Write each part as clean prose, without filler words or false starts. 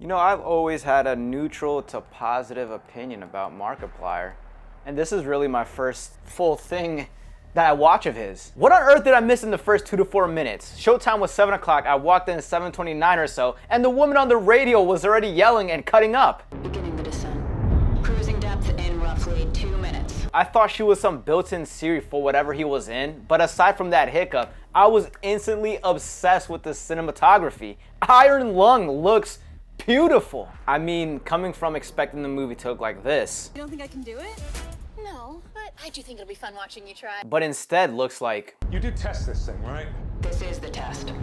You know, I've always had a neutral to positive opinion about Markiplier, and this is really my first full thing that I watch of his. What on earth did I miss in the first 2 to 4 minutes? Showtime was 7 o'clock, I walked in at 7:29 or so, and the woman on the radio was already yelling and cutting up. Beginning the descent. Cruising depth in roughly 2 minutes. I thought she was some built-in Siri for whatever he was in, but aside from that hiccup, I was instantly obsessed with the cinematography. Iron Lung looks beautiful. I mean, coming from expecting the movie to look like this. You don't think I can do it? No, but I do think it'll be fun watching you try. But instead looks like... You did test this thing, right? This is the test.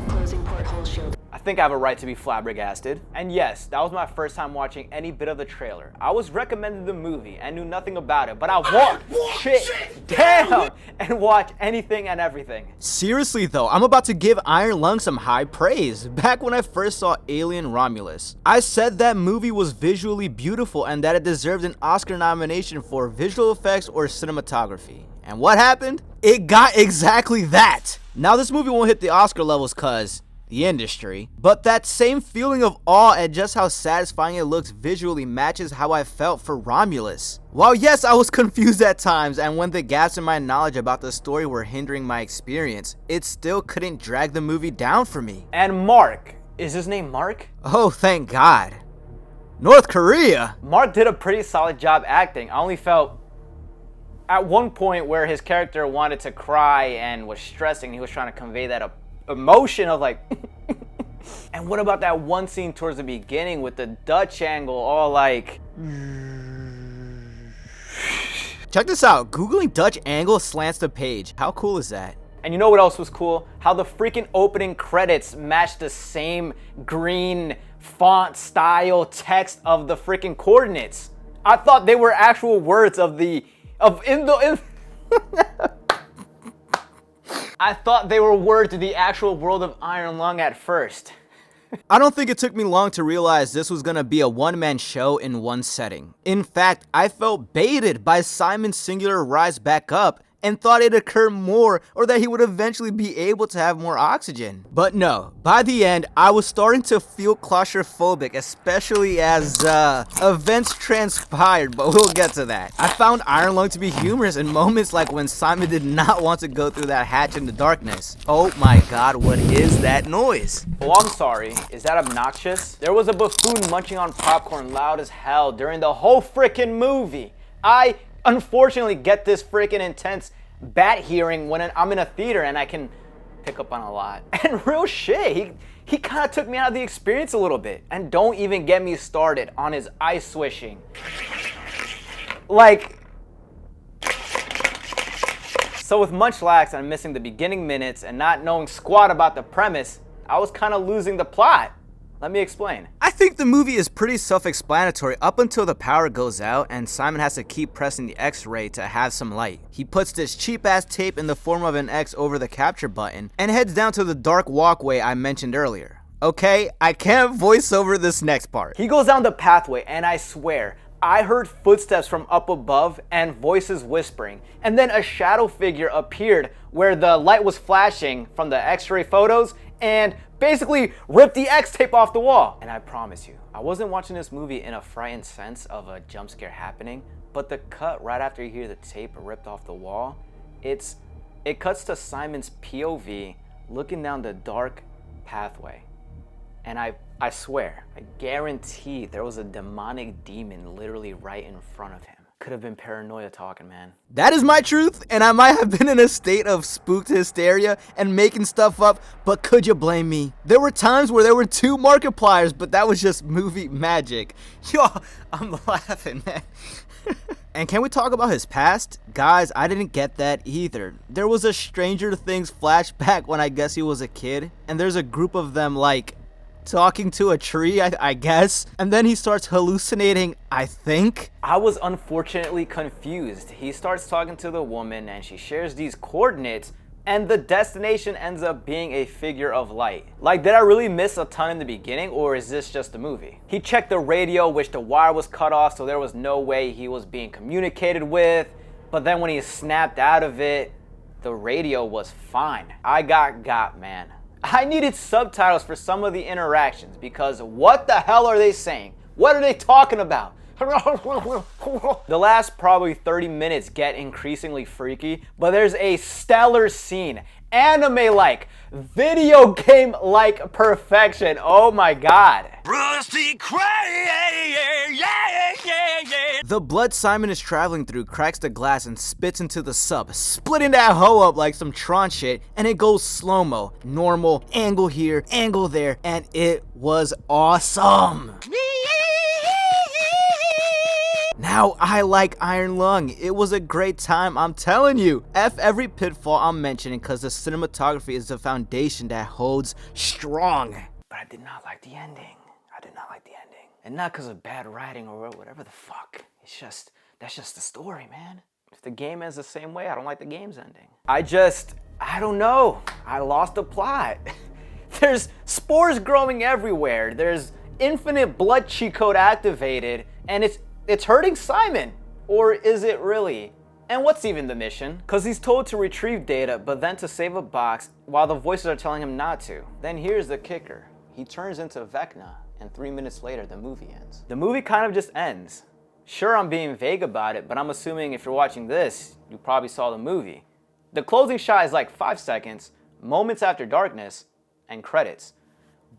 Closing porthole show. I think I have a right to be flabbergasted. And yes, that was my first time watching any bit of the trailer. I was recommended the movie and knew nothing about it, but I walked shit down and watched anything and everything. Seriously though, I'm about to give Iron Lung some high praise. Back when I first saw Alien Romulus, I said that movie was visually beautiful and that it deserved an Oscar nomination for visual effects or cinematography. And what happened? It got exactly that. Now this movie won't hit the Oscar levels cause the industry, but that same feeling of awe at just how satisfying it looks visually matches how I felt for Romulus. While yes, I was confused at times and when the gaps in my knowledge about the story were hindering my experience, it still couldn't drag the movie down for me. And Mark, is his name Mark? Oh, thank God. North Korea! Mark did a pretty solid job acting. I only felt at one point where his character wanted to cry and was stressing, he was trying to convey that emotion of like and what about that one scene towards the beginning with the Dutch angle all like... Check this out, googling Dutch angle slants the page. How cool is that? And you know what else was cool? How the freaking opening credits matched the same green font style text of the freaking coordinates. I thought they were actual words I thought they were words of the actual world of Iron Lung at first. I don't think it took me long to realize this was gonna be a one-man show in one setting. In fact, I felt baited by Simon's singular rise back up and thought it'd occur more or that he would eventually be able to have more oxygen. But no, by the end, I was starting to feel claustrophobic, especially as events transpired, but we'll get to that. I found Iron Lung to be humorous in moments like when Simon did not want to go through that hatch in the darkness. Oh my God, what is that noise? Oh, I'm sorry, is that obnoxious? There was a buffoon munching on popcorn loud as hell during the whole freaking movie. I unfortunately get this freaking intense bat hearing when I'm in a theater and I can pick up on a lot. And real shit, he kind of took me out of the experience a little bit. And don't even get me started on his ice swishing. Like, so with much lax and missing the beginning minutes and not knowing squat about the premise, I was kind of losing the plot. Let me explain. I think the movie is pretty self-explanatory up until the power goes out and Simon has to keep pressing the X-ray to have some light. He puts this cheap-ass tape in the form of an X over the capture button and heads down to the dark walkway I mentioned earlier. Okay, I can't voice over this next part. He goes down the pathway and I swear, I heard footsteps from up above and voices whispering, and then a shadow figure appeared where the light was flashing from the X-ray photos and basically ripped the X tape off the wall. And I promise you, I wasn't watching this movie in a frightened sense of a jump scare happening, but the cut right after you hear the tape ripped off the wall, it cuts to Simon's POV looking down the dark pathway. And I swear, I guarantee there was a demonic demon literally right in front of him. Could have been paranoia talking, man. That is my truth, and I might have been in a state of spooked hysteria and making stuff up, but could you blame me? There were times where there were 2 Markipliers, but that was just movie magic. Yo, I'm laughing, man. And can we talk about his past? Guys, I didn't get that either. There was a Stranger Things flashback when I guess he was a kid, and there's a group of them like talking to a tree, I guess, and then he starts hallucinating, I think. I was unfortunately confused. He starts talking to the woman and she shares these coordinates and the destination ends up being a figure of light. Like, did I really miss a ton in the beginning or is this just a movie? He checked the radio, which the wire was cut off, so there was no way he was being communicated with, but then when he snapped out of it, the radio was fine. I got man. I needed subtitles for some of the interactions because what the hell are they saying? What are they talking about? The last probably 30 minutes get increasingly freaky, but there's a stellar scene. Anime-like, video game-like perfection. Oh my god. The blood Simon is traveling through cracks the glass and spits into the sub, splitting that hoe up like some Tron shit, and it goes slow-mo, normal, angle here, angle there, and it was awesome. Now I like Iron Lung. It was a great time, I'm telling you. F every pitfall I'm mentioning because the cinematography is the foundation that holds strong. But I did not like the ending. I did not like the ending. And not because of bad writing or whatever the fuck. That's just the story, man. If the game ends the same way, I don't like the game's ending. I don't know. I lost the plot. There's spores growing everywhere. There's infinite blood cheat code activated, and it's hurting Simon. Or is it really? And what's even the mission? Because he's told to retrieve data, but then to save a box while the voices are telling him not to. Then here's the kicker. He turns into Vecna, and 3 minutes later, the movie ends. The movie kind of just ends. Sure, I'm being vague about it, but I'm assuming if you're watching this, you probably saw the movie. The closing shot is like 5 seconds, moments after darkness, and credits.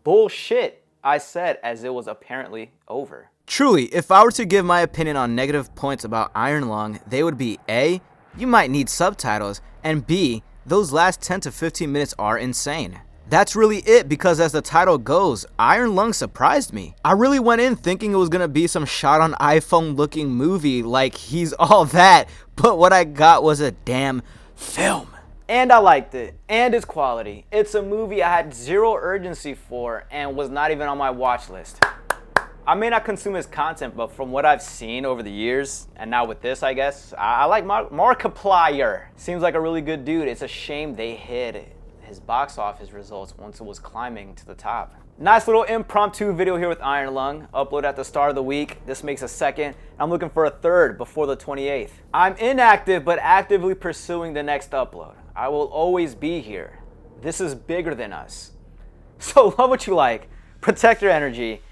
Bullshit, I said as it was apparently over. Truly, if I were to give my opinion on negative points about Iron Lung, they would be A, you might need subtitles, and B, those last 10 to 15 minutes are insane. That's really it because as the title goes, Iron Lung surprised me. I really went in thinking it was gonna be some shot on iPhone looking movie like he's all that, but what I got was a damn film. And I liked it, and its quality. It's a movie I had zero urgency for and was not even on my watch list. I may not consume his content, but from what I've seen over the years, and now with this, I guess, I like Markiplier. Seems like a really good dude. It's a shame they hid his box office results once it was climbing to the top. Nice little impromptu video here with Iron Lung. Upload at the start of the week. This makes a second. I'm looking for a third before the 28th. I'm inactive, but actively pursuing the next upload. I will always be here. This is bigger than us. So love what you like. Protect your energy.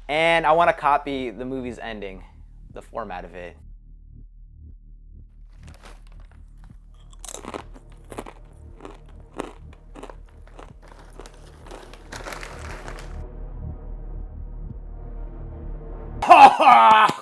And I want to copy the movie's ending, the format of it. Ha ha!